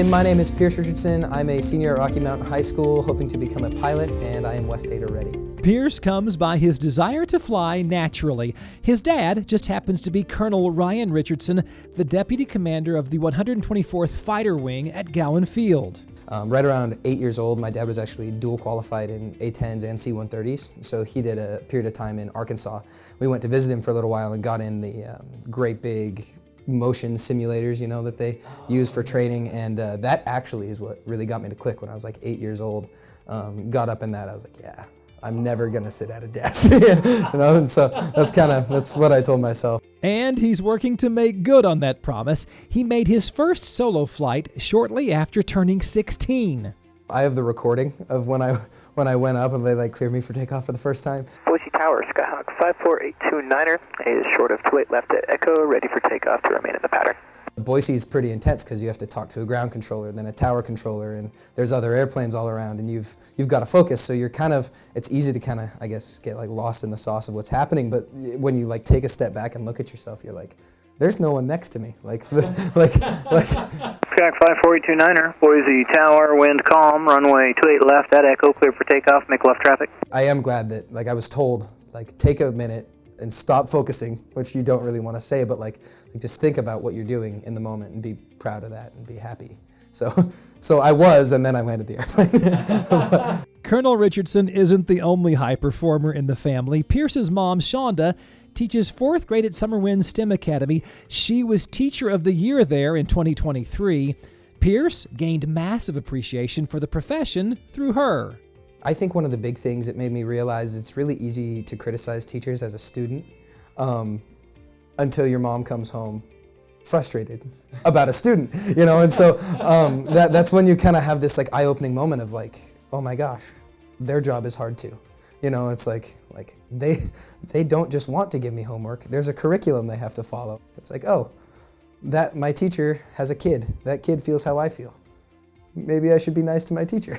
my name is Pierce Richardson. I'm a senior at Rocky Mountain High School, hoping to become a pilot, and I am West Data ready. Pierce comes by his desire to fly naturally. His dad just happens to be Colonel Ryan Richardson, the deputy commander of the 124th Fighter Wing at Gowan Field. Right around 8 years old, my dad was actually dual qualified in A-10s and C-130s, so he did a period of time in Arkansas. We went to visit him for a little while and got in the great big motion simulators, you know, that they use for training, and that actually is what really got me to click when I was like 8 years old. Got up in that, I was like, yeah, I'm never gonna sit at a desk. You know, and so that's what I told myself. And he's working to make good on that promise. He made his first solo flight shortly after turning 16. I have the recording of when I went up and they cleared me for takeoff for the first time. Boise Tower, Skyhawk 54829er is short of 28 left at Echo, ready for takeoff to remain in the pattern. Boise is pretty intense because you have to talk to a ground controller, then a tower controller, and there's other airplanes all around, and you've got to focus. So you're it's easy to I guess get lost in the sauce of what's happening. But when you take a step back and look at yourself, you're like, there's no one next to me. Skyhawk 54829er, Boise Tower, wind calm, runway 28 left at Echo, clear for takeoff, make left traffic. I am glad that I was told take a minute and stop focusing, which you don't really want to say, but just think about what you're doing in the moment and be proud of that and be happy. So I was, and then I landed the airplane. Colonel Richardson isn't the only high performer in the family. Pierce's mom, Shonda, teaches 4th grade at Summer Wind STEM Academy. She was Teacher of the Year there in 2023. Pierce gained massive appreciation for the profession through her. I think one of the big things that made me realize it's really easy to criticize teachers as a student until your mom comes home frustrated about a student, you know, and so that's when you have this eye-opening moment of oh my gosh, their job is hard too. You know, it's they don't just want to give me homework. There's a curriculum they have to follow. It's oh, that my teacher has a kid. That kid feels how I feel. Maybe I should be nice to my teacher.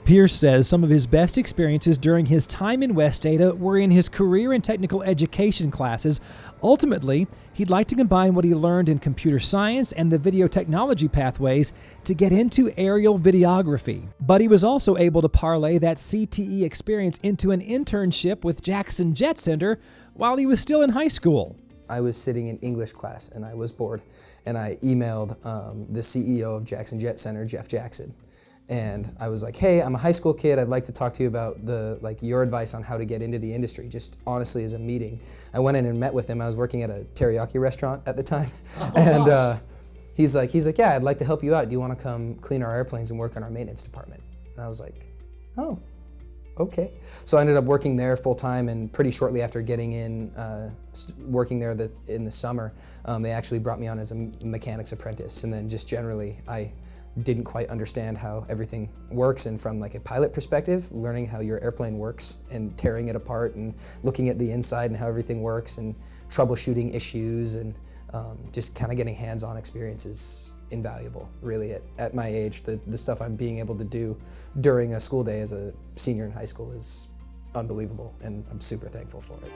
Pierce says some of his best experiences during his time in West Data were in his career and technical education classes. Ultimately, he'd like to combine what he learned in computer science and the video technology pathways to get into aerial videography. But he was also able to parlay that CTE experience into an internship with Jackson Jet Center while he was still in high school. I was sitting in English class and I was bored, and I emailed the CEO of Jackson Jet Center, Jeff Jackson. And I was like, hey, I'm a high school kid. I'd like to talk to you about your advice on how to get into the industry, just honestly as a meeting. I went in and met with him. I was working at a teriyaki restaurant at the time. And he's like, yeah, I'd like to help you out. Do you want to come clean our airplanes and work on our maintenance department? And I was like, oh, okay. So I ended up working there full time, and pretty shortly after getting in, working there in the summer, they actually brought me on as a mechanic's apprentice. And then just generally, I didn't quite understand how everything works, and from a pilot perspective, learning how your airplane works and tearing it apart and looking at the inside and how everything works and troubleshooting issues, and just getting hands-on experience is invaluable, really, at my age. The stuff I'm being able to do during a school day as a senior in high school is unbelievable, and I'm super thankful for it.